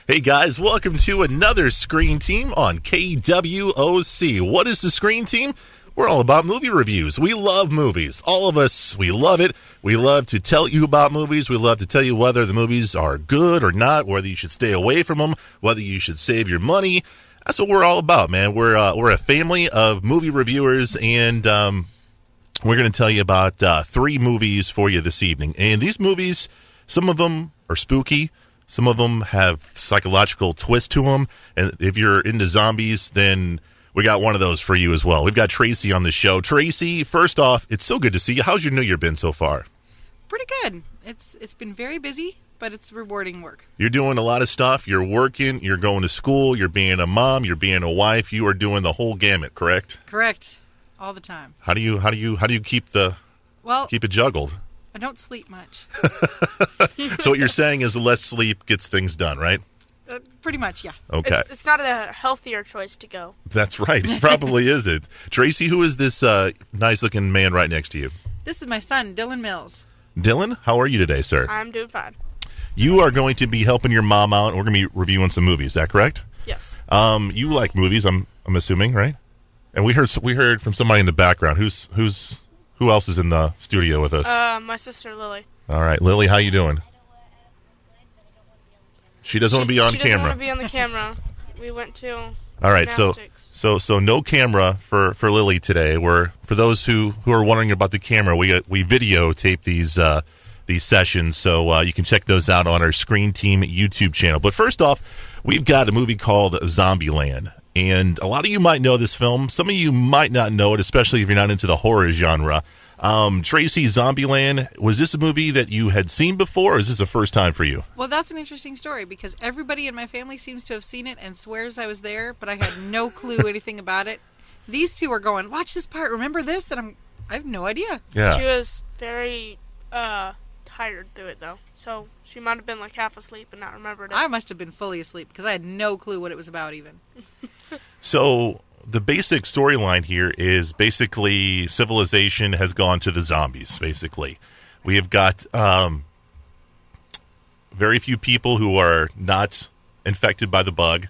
Hey guys, welcome to another Screen Team on KWOC. What is the Screen Team? We're all about movie reviews. We love movies. All of us, we love it. We love to tell you about movies. We love to tell you whether the movies are good or not, whether you should stay away from them, whether you should save your money. That's what we're all about, man. We're a family of movie reviewers, and we're going to tell you about 3 movies for you this evening. And these movies, some of them are spooky. Some of them have psychological twist to them. And if you're into zombies, then we got one of those for you as well. We've got Tracy on the show. Tracy, first off, it's so good to see you. How's your New Year been so far? Pretty good. It's been very busy, but it's rewarding work. You're doing a lot of stuff. You're working. You're going to school. You're being a mom. You're being a wife. You are doing the whole gamut, correct? Correct. All the time. How do you keep it juggled? I don't sleep much. So what you're saying is less sleep gets things done, right? Pretty much, yeah. Okay. It's not a healthier choice to go. That's right. It probably isn't. Tracy, who is this nice-looking man right next to you? This is my son, Dylan Mills. Dylan, how are you today, sir? I'm doing fine. You are going to be helping your mom out, and we're going to be reviewing some movies. Is that correct? Yes. You like movies, I'm assuming, right? And we heard from somebody in the background. Who else is in the studio with us? My sister Lily. All right, Lily, how you doing? She doesn't want to be on She camera. doesn't want to be on the camera. We went to All right, gymnastics. so no camera for Lily today. For those who are wondering about the camera, we videotape these sessions, so you can check those out on our Screen Team YouTube channel. But first off, we've got a movie called Zombieland. And a lot of you might know this film. Some of you might not know it, especially if you're not into the horror genre. Tracy, Zombieland, was this a movie that you had seen before, or is this a first time for you? Well, that's an interesting story because everybody in my family seems to have seen it and swears I was there, but I had no clue anything about it. These two are going, watch this part, remember this? And I have no idea. Yeah. She was very tired through it, though. So she might have been like half asleep and not remembered it. I must have been fully asleep because I had no clue what it was about even. So the basic storyline here is basically civilization has gone to the zombies, basically. We have got very few people who are not infected by the bug.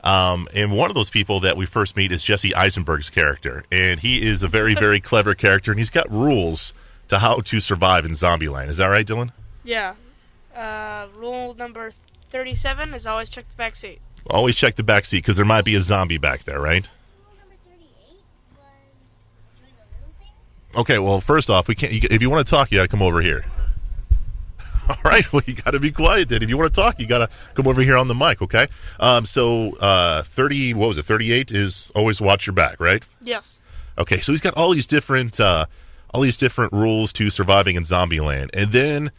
And one of those people that we first meet is Jesse Eisenberg's character. And he is a very, very clever character, and he's got rules to how to survive in Zombieland. Is that right, Dylan? Yeah. Rule number 37 is always check the back seat. Always check the back seat because there might be a zombie back there, right? Rule number 38 was doing the little things. Okay, well, first off, we can't. If you want to talk, you got to come over here. All right, well, you got to be quiet then. If you want to talk, you got to come over here on the mic, okay? So 38 is always watch your back, right? Yes. Okay, so he's got all these different rules to surviving in Zombieland, and then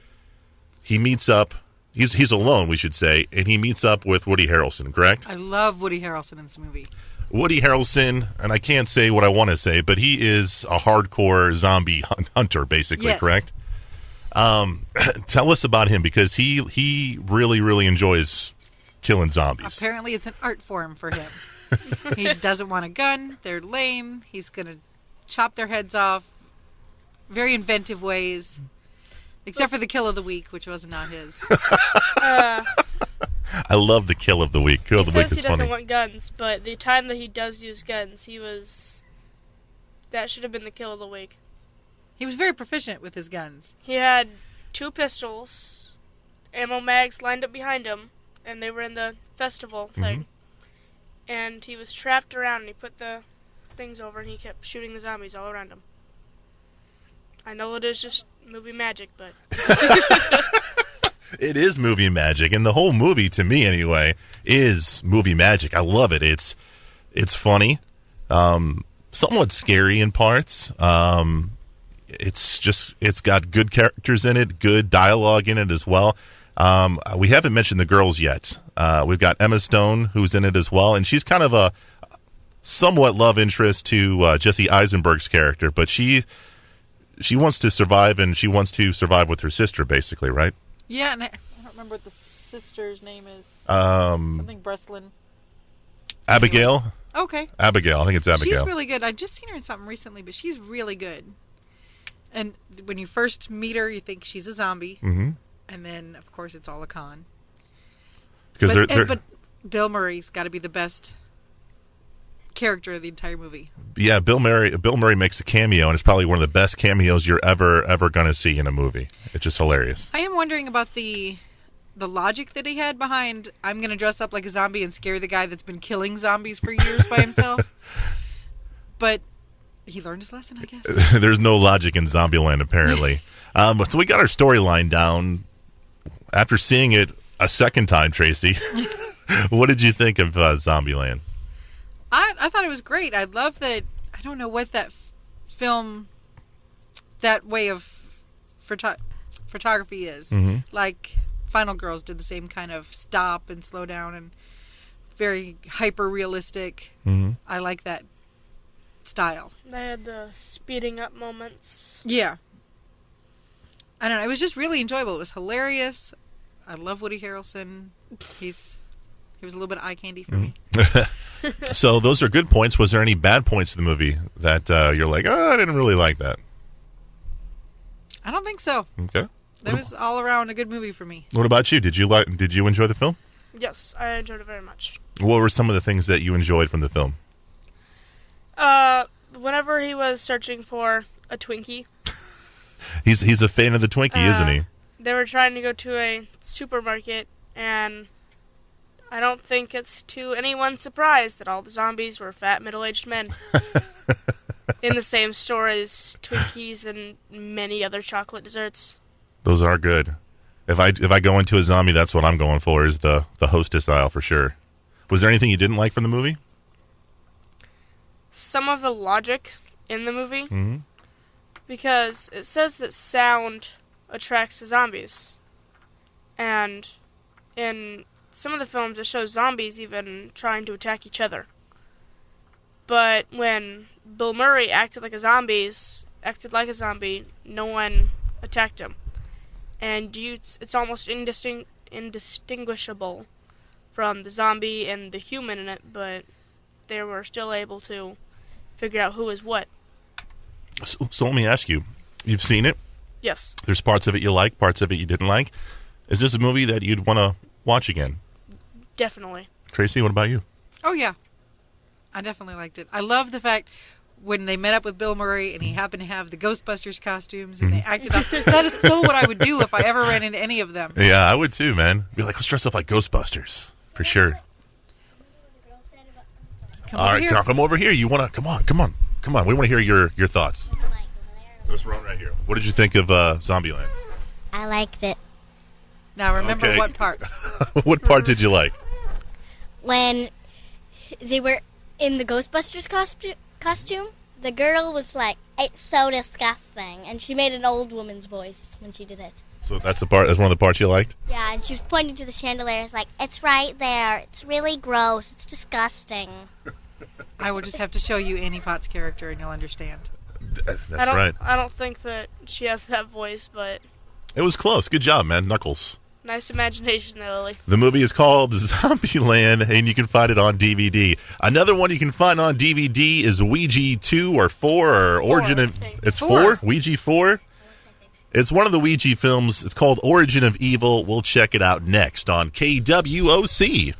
he meets up. He's alone, we should say, and he meets up with Woody Harrelson, correct? I love Woody Harrelson in this movie. Woody Harrelson, and I can't say what I want to say, but he is a hardcore zombie hunter, basically, Yes. correct? Tell us about him, because he really, really enjoys killing zombies. Apparently it's an art form for him. He doesn't want a gun. They're lame. He's going to chop their heads off. Very inventive ways. Except for the kill of the week, which was not his. I love the kill of the week. Kill of He the week says is he doesn't funny. want guns, but the time that he does use guns, that should have been the kill of the week. He was very proficient with his guns. He had 2 pistols, ammo mags lined up behind him, and they were in the festival thing. And he was trapped around, and he put the things over, and he kept shooting the zombies all around him. I know it is just movie magic, but... It is movie magic, and the whole movie, to me anyway, is movie magic. I love it. It's funny, somewhat scary in parts. It's got good characters in it, good dialogue in it as well. We haven't mentioned the girls yet. We've got Emma Stone, who's in it as well, and she's kind of a somewhat love interest to Jesse Eisenberg's character, but she wants to survive, and she wants to survive with her sister, basically, right? Yeah, and I don't remember what the sister's name is. Something Breslin. Abigail? Okay. Abigail. I think it's Abigail. She's really good. I've just seen her in something recently, but she's really good. And when you first meet her, you think she's a zombie. Mm-hmm. And then, of course, it's all a con. because But Bill Murray's got to be the best character of the entire movie. yeah, Bill Murray makes a cameo, and it's probably one of the best cameos you're ever going to see in a movie. It's just hilarious. I am wondering about the logic that he had behind I'm going to dress up like a zombie and scare the guy that's been killing zombies for years by himself. But he learned his lesson, I guess. There's no logic in Zombieland, apparently. So we got our storyline down. After seeing it a second time, Tracy, what did you think of Zombieland? I thought it was great. I love that. I don't know what that film, that way of photography is. Mm-hmm. Like Final Girls did the same kind of stop and slow down and very hyper realistic. Mm-hmm. I like that style. They had the speeding up moments. Yeah. I don't know. It was just really enjoyable. It was hilarious. I love Woody Harrelson. He was a little bit of eye candy for me. So those are good points. Was there any bad points in the movie that you're like, oh, I didn't really like that? I don't think so. Okay. It was all around a good movie for me. What about you? Did you enjoy the film? Yes, I enjoyed it very much. What were some of the things that you enjoyed from the film? Whenever he was searching for a Twinkie. He's a fan of the Twinkie, isn't he? They were trying to go to a supermarket, and I don't think it's to anyone's surprise that all the zombies were fat, middle-aged men. In the same store as Twinkies and many other chocolate desserts. Those are good. If I go into a zombie, that's what I'm going for, is the hostess aisle for sure. Was there anything you didn't like from the movie? Some of the logic in the movie. Mm-hmm. Because it says that sound attracts the zombies. And in some of the films, it shows zombies even trying to attack each other. But when Bill Murray acted like a zombie, no one attacked him. And it's almost indistinguishable from the zombie and the human in it, but they were still able to figure out who is what. So let me ask you, you've seen it? Yes. There's parts of it you like, parts of it you didn't like. Is this a movie that you'd want to watch again? Definitely. Tracy, what about you? Oh, yeah. I definitely liked it. I love the fact when they met up with Bill Murray and he happened to have the Ghostbusters costumes and they acted up. That is so what I would do if I ever ran into any of them. Yeah, I would too, man. Be like, let's dress up like Ghostbusters. For sure. All right, come over here. You want to? Come on. We want to hear your thoughts. This one right here. What did you think of Zombieland? I liked it. Now remember Okay. what part. What part did you like? When they were in the Ghostbusters costume, the girl was like, "It's so disgusting," and she made an old woman's voice when she did it. So that's one of the parts you liked? Yeah, and she was pointing to the chandeliers like, "It's right there. It's really gross. It's disgusting." I will just have to show you Annie Potts' character and you'll understand. That's right. I don't think that she has that voice, but It was close. Good job, man. Knuckles. nice imagination there, Lily. The movie is called Zombieland, and you can find it on DVD. Another one you can find on DVD is Ouija 2 or 4 or Origin of... I think. It's 4? 4? Ouija 4? It's one of the Ouija films. It's called Origin of Evil. We'll check it out next on KWOC.